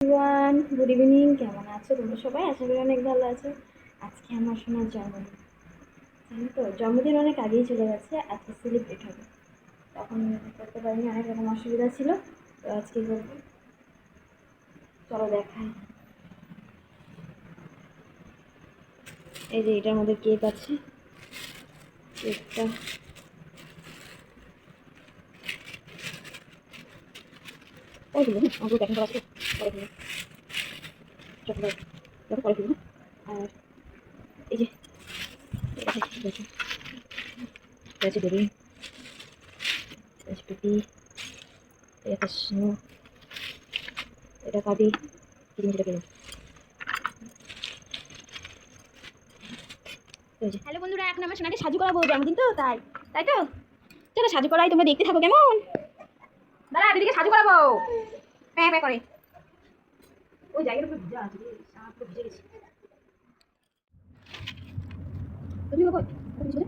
Everyone, good evening. কেমন আছো তোমরা সবাই? আশা করি অনেক ভালো আছো। আজকে আমার সোনার জন্মদিন, জানো তো? জন্মদিন অনেক আগেই চলে গেছে, আজকে সেলিব্রেট হবে। তখন করতে পারিনি, অনেক রকম অসুবিধা ছিল, তো আজকে করবো। চলো দেখাই। এই যে এটার মধ্যে কেক আছে, কেকটা ওইগুলো ওগুলো দেখেন করা আছে, পরে দিন চকলেট দেখো পরে দিন। আর এই যে এটা দেখো, এটা আছে বেবি, এটা আছে পিপি, এটা স্নো, এটা কাবি, কি জিনিসটা কিনো। হ্যালো বন্ধুরা, এখন আমার সোনাকে সাজু করাবো, জন্মদিন তো তাই তাই তো। চলো সাজু করাই, তোমরা দেখতে থাকো কেমন। দাঁড়া, দিদিকে সাজু করাবো। প্যাঁ প্যাঁ করে ওই জায়গাটা পুরো ভিজা আছে, সাপ পুরো ভিজে গেছে। তুমি কই তুমি চলে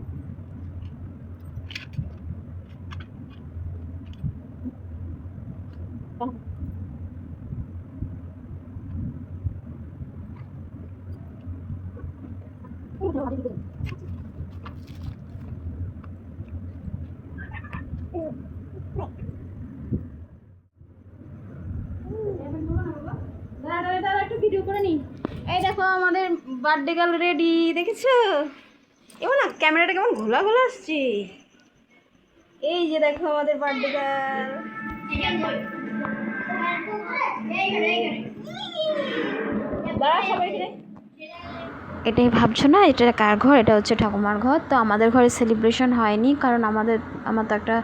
একটু ভিডিও করে নি। এই দেখো আমাদের বার্থডে গার্ল রেডি, দেখেছো? এবার না ক্যামেরাটা কেমন ঘোলা ঘোলা আসছে। এই যে দেখো আমাদের বার্থডে গার্ল। দাঁড়া সবাই এখানে। এটাই ভাবছো না এটা কার ঘর? এটা হচ্ছে ঠাকুমার ঘর। তো আমাদের ঘরে সেলিব্রেশন হয়নি, কারণ আমার তো একটা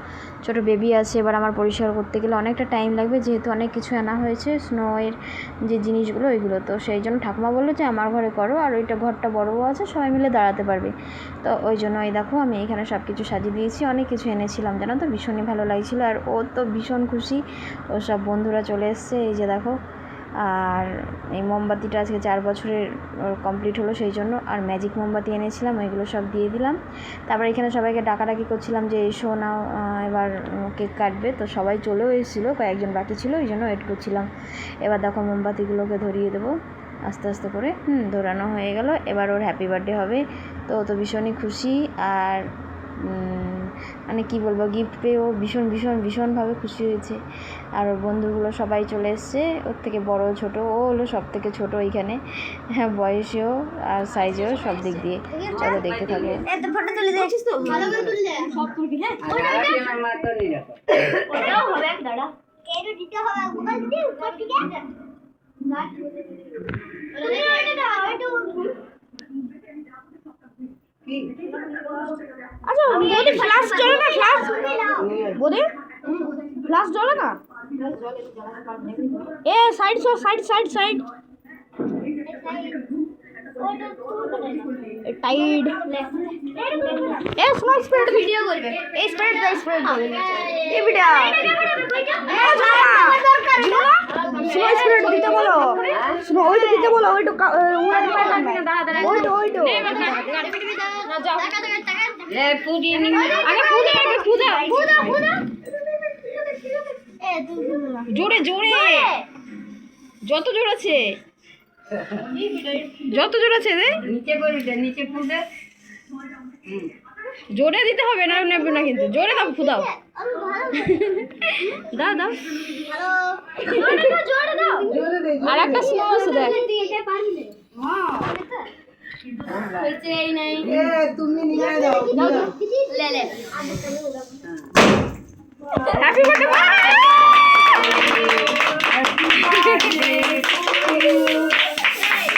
ছোটো বেবি আছে। এবার আমার পরিষ্কার করতে গেলে অনেকটা টাইম লাগবে, যেহেতু অনেক কিছু আনা হয়েছে স্নোয়ের যে জিনিসগুলো ওইগুলো। তো সেই জন্য ঠাকুমা বললো যে আমার ঘরে করো, আর ওইটা ঘরটা বড়ও আছে, সবাই মিলে দাঁড়াতে পারবে। তো ওই জন্য এই দেখো আমি এখানে সব কিছু সাজিয়ে দিয়েছি। অনেক কিছু এনেছিলাম জানো তো, ভীষণই ভালো লাগছিলো। আর ও তো ভীষণ খুশি, ও সব বন্ধুরা চলে এসছে। এই যে দেখো, আর এই মোমবাতিটা আজকে 4 বছরের কমপ্লিট হলো সেই জন্য। আর ম্যাজিক মোমবাতি এনেছিলাম, ওইগুলো সব দিয়ে দিলাম। তারপর এখানে সবাইকে ডাকাডাকি করছিলাম যে এসো নাও, এবার কেক কাটবে। তো সবাই চলেও এসেছিলো, কয়েকজন বাকি ছিল, ওই জন্য ওয়েট করছিলাম। এবার দেখো মোমবাতিগুলোকে ধরিয়ে দেবো আস্তে আস্তে করে। ধরানো হয়ে গেল। এবার ওর হ্যাপি বার্থডে হবে, তো ও তো ভীষণই খুশি। আর মানে কী বলবো, গিফট পেয়েও ভীষণ ভীষণ ভীষণভাবে খুশি হয়েছে। আর ওর বন্ধুগুলো সবাই চলে এসছে, ওর থেকে বড় ছোট, ও হলো সব থেকে ছোটো এইখানে, হ্যাঁ বয়সেও আর সাইজেও সব দিক দিয়ে। চলো দেখতে থাকো। আচ্ছা বৌদি, ফ্লাশ জ্বলে না? ফ্লাশ বৌদি, ফ্লাশ জ্বলে না? A side so, side side side tide. A small spread video করবে, এই স্প্রেড দা স্প্রেড এই ভিডিও স্মল স্প্রেড দিতে বলো, স্মল ওইটা দিতে বলো, ওইটা ওইটা ওইটা না যাও এ পুদি নি আগে পুদি আগে পুদা পুদা পুদা এ তুই জোরে জোরে, যত জোর আছে যত জোর আছে রে, নিচে বলি দে, নিচে ফুল দে। জোরে দিতে হবে না, নেবে না কিন্তু, জোরে দাও, ফুদাও, দাও দাও, জোরে দাও, জোরে দে। আর একটা স্লো আছে দেখ, দিতে পারবি হ্যাঁ হইছে এই নাই। এ তুমি নিয়ে দাও, দাও লে লে। Happy birthday.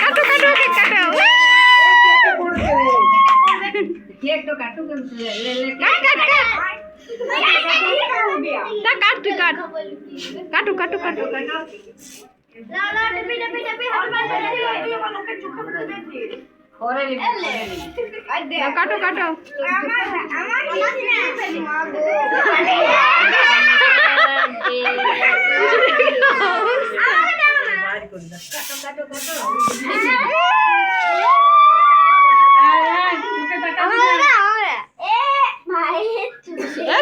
কাটো কাটো কেক কাটো, কেক তো কাটো, লে লে কাট কাট কাট, তা কাট তুই কাট, কাটো কাটো কাটো কাটো। লা লা টিপি টিপি টিপি হরমান করে তুই আমাকে চুকা করে দে ওরে লে আই দে কাটো কাটো। আমার আমার কি মা গো, কাটো কাটো কাটো।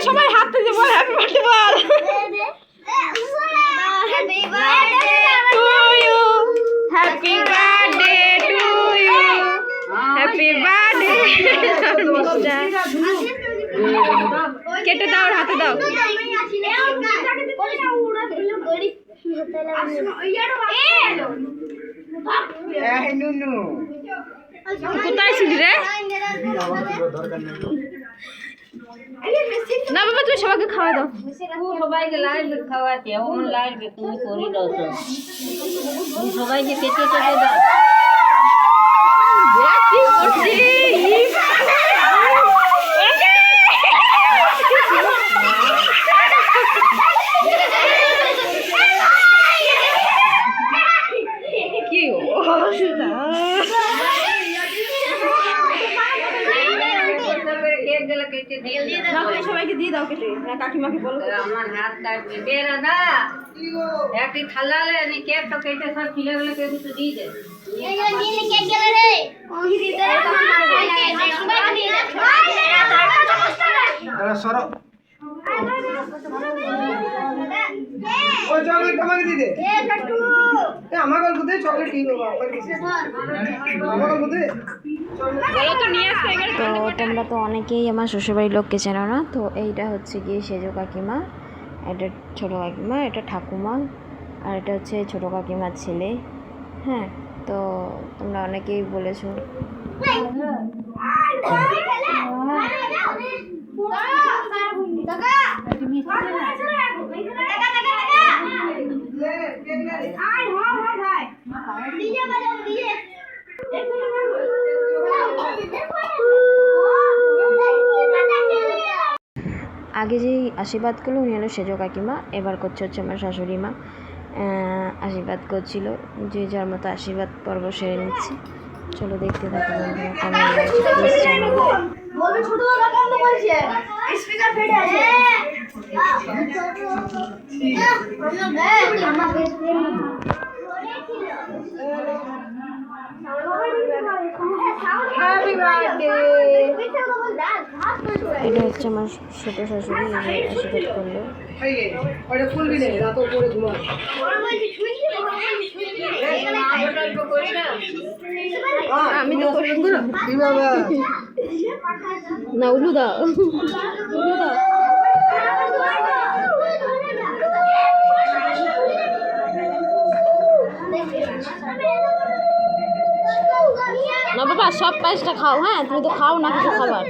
সবাই হাত দিয়ে বল হ্যাপি বার্থডে বল। Happy birthday to you. কেটে দাও আর হাতে দাও। কোথায় ছিলি রে? না বাবা তুমি সবাইকে খাওয়া দাও। সবাইকে লাইট খাওয়াতে ওমন লাইট তুমি করি দাও সবাইকে কেটে কেটে দাও। কি করছি? কি অবস্থা? সবাইকে দিয়ে দাও কেটে। কাকিমাকে বলো আমার হাত কাটবে দে দাদা একটি থালালে নি কেকটা কেটে সব ছেলেগুলো কে একটু দিয়ে দে। তো তোমরা তো অনেকেই আমার শ্বশুরবাড়ির লোককে চেনো না, তো এইটা হচ্ছে গিয়ে সেজো কাকিমা, এটা ছোটো কাকিমা, এটা ঠাকুমা, আর এটা হচ্ছে ছোটো কাকিমার ছেলে। হ্যাঁ, তো তোমরা অনেকেই বলেছো। আগে যেই আশীর্বাদ করলো উনি হলো সেজো কাকিমা, এবার করছে হচ্ছে আমার শাশুড়ি মা আশীর্বাদ করছিল, যে যার মতো আশীর্বাদ পর্ব সেরে নিচ্ছে। চলো দেখতে থাকো বন্ধুরা, কেমন লাগছে প্লিজ জানাবো। এটা হচ্ছে আমার ছোট শাশুড়ি, আশীর্বাদ করলো। আমি তো না উলু দাও, উলু দাও। না বাবা সব পায়েসটা খাও। হ্যাঁ তুমি তো খাও না কিছু খাবার।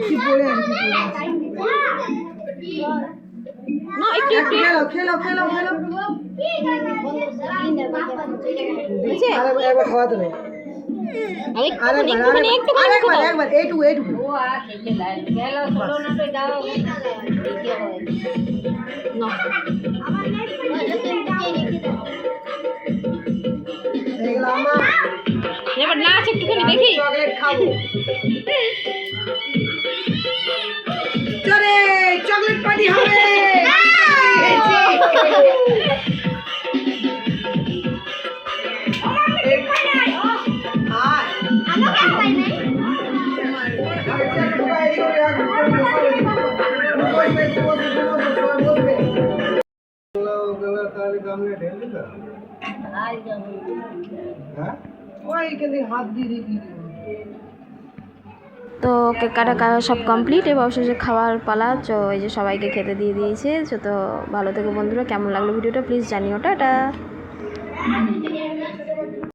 না একটু একটু খেলো খেলো খেলো এবার নাচ একটুখানি দেখি। চকলেট খাবো, চলে চকলেট পার্টি হবে। তো কেক কাটা সব কমপ্লিট, এবার অবশেষে খাওয়ার পালা। তো এই যে সবাইকে খেতে দিয়ে দিয়েছে। তো ভালো থেকো বন্ধুরা, কেমন লাগলো ভিডিওটা প্লিজ জানিও। টাটা।